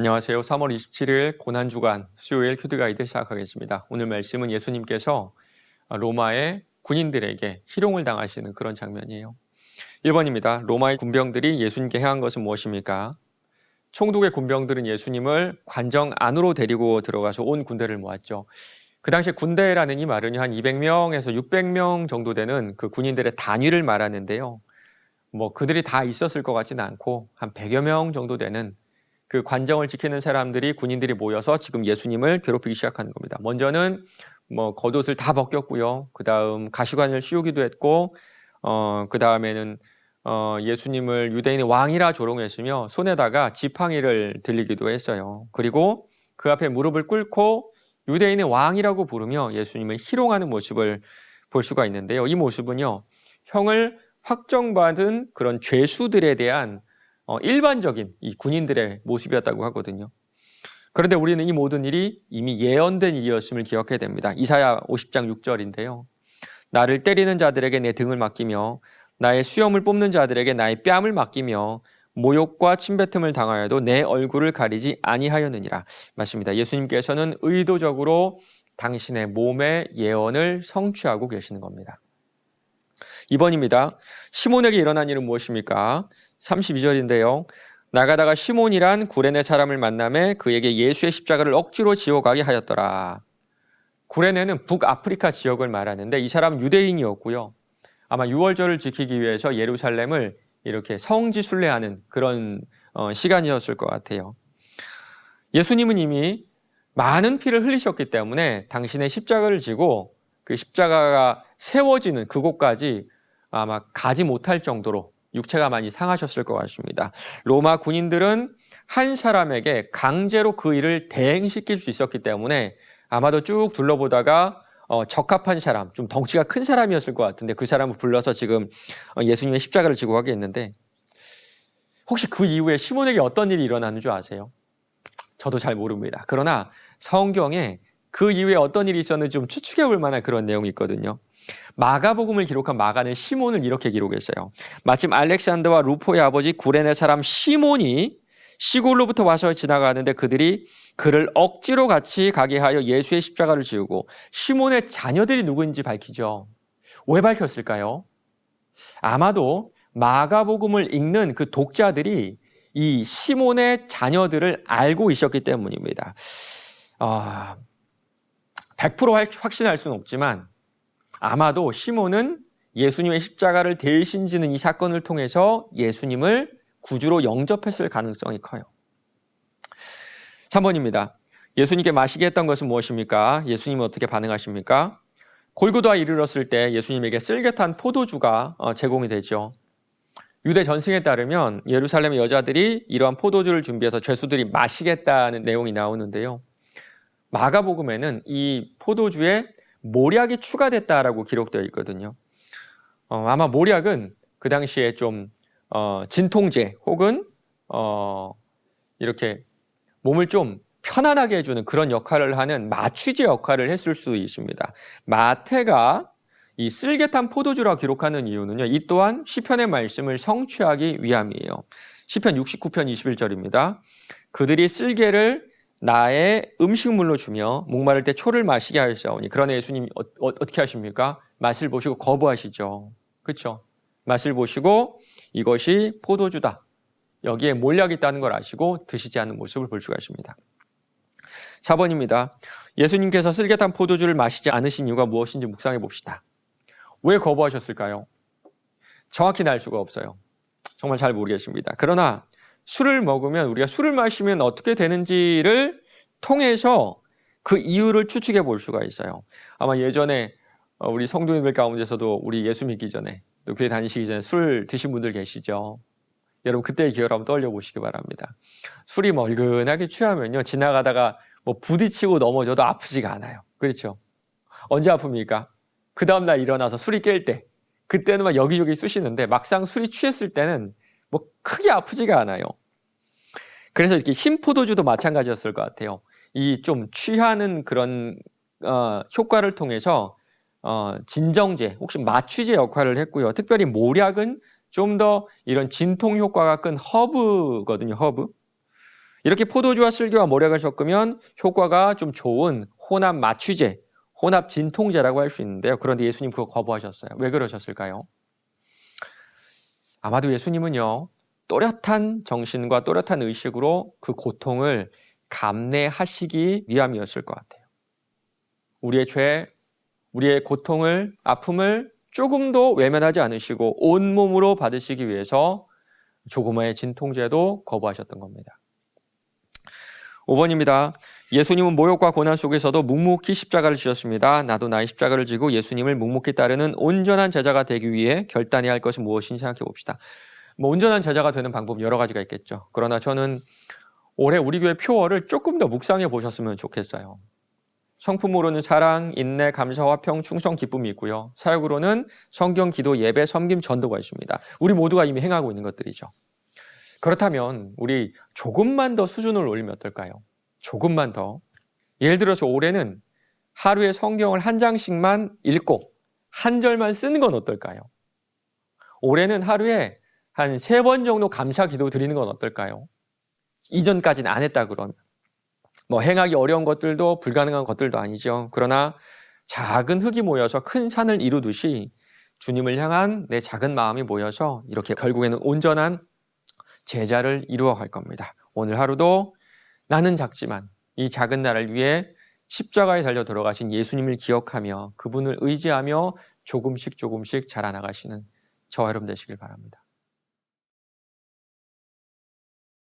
안녕하세요. 3월 27일 고난주간 수요일 큐드가이드 시작하겠습니다. 오늘 말씀은 예수님께서 로마의 군인들에게 희롱을 당하시는 그런 장면이에요. 1번입니다. 로마의 군병들이 예수님께 행한 것은 무엇입니까? 총독의 군병들은 예수님을 관정 안으로 데리고 들어가서 온 군대를 모았죠. 그 당시에 군대라는 이 말은 한 200명에서 600명 정도 되는 그 군인들의 단위를 말하는데요. 그들이 다 있었을 것 같지는 않고 한 100여 명 정도 되는 그 관정을 지키는 사람들이 군인들이 모여서 지금 예수님을 괴롭히기 시작하는 겁니다. 먼저는 겉옷을 다 벗겼고요. 그 다음 가시관을 씌우기도 했고, 그 다음에는 예수님을 유대인의 왕이라 조롱했으며 손에다가 지팡이를 들리기도 했어요. 그리고 그 앞에 무릎을 꿇고 유대인의 왕이라고 부르며 예수님을 희롱하는 모습을 볼 수가 있는데요. 이 모습은요, 형을 확정받은 그런 죄수들에 대한 일반적인 이 군인들의 모습이었다고 하거든요. 그런데 우리는 이 모든 일이 이미 예언된 일이었음을 기억해야 됩니다. 이사야 50장 6절인데요. 나를 때리는 자들에게 내 등을 맡기며 나의 수염을 뽑는 자들에게 나의 뺨을 맡기며 모욕과 침뱉음을 당하여도 내 얼굴을 가리지 아니하였느니라. 맞습니다. 예수님께서는 의도적으로 당신의 몸의 예언을 성취하고 계시는 겁니다. 2번입니다. 시몬에게 일어난 일은 무엇입니까? 32절인데요. 나가다가 시몬이란 구레네 사람을 만나매 그에게 예수의 십자가를 억지로 지어가게 하였더라. 구레네는 북아프리카 지역을 말하는데 이 사람은 유대인이었고요. 아마 유월절을 지키기 위해서 예루살렘을 이렇게 성지 순례하는 그런 시간이었을 것 같아요. 예수님은 이미 많은 피를 흘리셨기 때문에 당신의 십자가를 지고 그 십자가가 세워지는 그곳까지 아마 가지 못할 정도로 육체가 많이 상하셨을 것 같습니다. 로마 군인들은 한 사람에게 강제로 그 일을 대행시킬 수 있었기 때문에 아마도 쭉 둘러보다가 적합한 사람, 좀 덩치가 큰 사람이었을 것 같은데 그 사람을 불러서 지금 예수님의 십자가를 지고 가게 했는데 혹시 그 이후에 시몬에게 어떤 일이 일어나는 줄 아세요? 저도 잘 모릅니다. 그러나 성경에 그 이후에 어떤 일이 있었는지 좀 추측해 볼 만한 그런 내용이 있거든요. 마가복음을 기록한 마가는 시몬을 이렇게 기록했어요. 마침 알렉산더와 루포의 아버지 구레네 사람 시몬이 시골로부터 와서 지나가는데 그들이 그를 억지로 같이 가게 하여 예수의 십자가를 지우고 시몬의 자녀들이 누구인지 밝히죠. 왜 밝혔을까요? 아마도 마가복음을 읽는 그 독자들이 이 시몬의 자녀들을 알고 있었기 때문입니다. 100% 확신할 수는 없지만 아마도 시몬은 예수님의 십자가를 대신 지는 이 사건을 통해서 예수님을 구주로 영접했을 가능성이 커요. 3번입니다. 예수님께 마시게 했던 것은 무엇입니까? 예수님은 어떻게 반응하십니까? 골고다에 이르렀을 때 예수님에게 쓸개탄 포도주가 제공이 되죠. 유대 전승에 따르면 예루살렘의 여자들이 이러한 포도주를 준비해서 죄수들이 마시겠다는 내용이 나오는데요. 마가복음에는 이 포도주에 모략이 추가됐다라고 기록되어 있거든요. 아마 모략은 그 당시에 좀 진통제 혹은 이렇게 몸을 좀 편안하게 해주는 그런 역할을 하는 마취제 역할을 했을 수 있습니다. 마태가 이 쓸개탄 포도주라 기록하는 이유는요. 이 또한 시편의 말씀을 성취하기 위함이에요. 시편 69편 21절입니다. 그들이 쓸개를 나의 음식물로 주며 목마를 때 초를 마시게 하였사오니. 그러나 예수님이 어떻게 하십니까? 맛을 보시고 거부하시죠. 그렇죠? 맛을 보시고 이것이 포도주다. 여기에 몰약이 있다는 걸 아시고 드시지 않는 모습을 볼 수가 있습니다. 4번입니다. 예수님께서 쓸개탄 포도주를 마시지 않으신 이유가 무엇인지 묵상해 봅시다. 왜 거부하셨을까요? 정확히 알 수가 없어요. 정말 잘 모르겠습니다. 그러나 술을 먹으면 우리가 술을 마시면 어떻게 되는지를 통해서 그 이유를 추측해 볼 수가 있어요. 아마 예전에 우리 성도님들 가운데서도 우리 예수 믿기 전에 또 교회 다니시기 전에 술 드신 분들 계시죠? 여러분 그때의 기억을 한번 떠올려 보시기 바랍니다. 술이 멀근하게 취하면요 지나가다가 부딪히고 넘어져도 아프지가 않아요. 그렇죠? 언제 아픕니까? 그 다음날 일어나서 술이 깰 때 그때는 막 여기저기 쑤시는데 막상 술이 취했을 때는 크게 아프지가 않아요. 그래서 이렇게 신포도주도 마찬가지였을 것 같아요. 이 좀 취하는 그런 효과를 통해서 진정제 혹시 마취제 역할을 했고요. 특별히 모략은 좀 더 이런 진통 효과가 큰 허브거든요. 허브. 이렇게 포도주와 쓸개와 모략을 섞으면 효과가 좀 좋은 혼합 마취제, 혼합 진통제라고 할 수 있는데요. 그런데 예수님 그거 거부하셨어요. 왜 그러셨을까요? 아마도 예수님은요, 또렷한 정신과 또렷한 의식으로 그 고통을 감내하시기 위함이었을 것 같아요. 우리의 죄, 우리의 고통을, 아픔을 조금도 외면하지 않으시고 온몸으로 받으시기 위해서 조금의 진통제도 거부하셨던 겁니다. 5번입니다. 예수님은 모욕과 고난 속에서도 묵묵히 십자가를 지셨습니다. 나도 나의 십자가를 지고 예수님을 묵묵히 따르는 온전한 제자가 되기 위해 결단해야 할 것은 무엇인지 생각해 봅시다. 온전한 제자가 되는 방법 여러 가지가 있겠죠. 그러나 저는 올해 우리 교회 표어를 조금 더 묵상해 보셨으면 좋겠어요. 성품으로는 사랑, 인내, 감사, 화평, 충성, 기쁨이 있고요. 사역으로는 성경, 기도, 예배, 섬김, 전도가 있습니다. 우리 모두가 이미 행하고 있는 것들이죠. 그렇다면 우리 조금만 더 수준을 올리면 어떨까요? 조금만 더. 예를 들어서 올해는 하루에 성경을 한 장씩만 읽고 한 절만 쓰는 건 어떨까요? 올해는 하루에 한 3번 정도 감사 기도 드리는 건 어떨까요? 이전까지는 안 했다 그러면. 행하기 어려운 것들도 불가능한 것들도 아니죠. 그러나 작은 흙이 모여서 큰 산을 이루듯이 주님을 향한 내 작은 마음이 모여서 이렇게 결국에는 온전한 제자를 이루어갈 겁니다. 오늘 하루도 나는 작지만 이 작은 나를 위해 십자가에 달려 들어가신 예수님을 기억하며 그분을 의지하며 조금씩 자라나가시는 저와 여러분 되시길 바랍니다.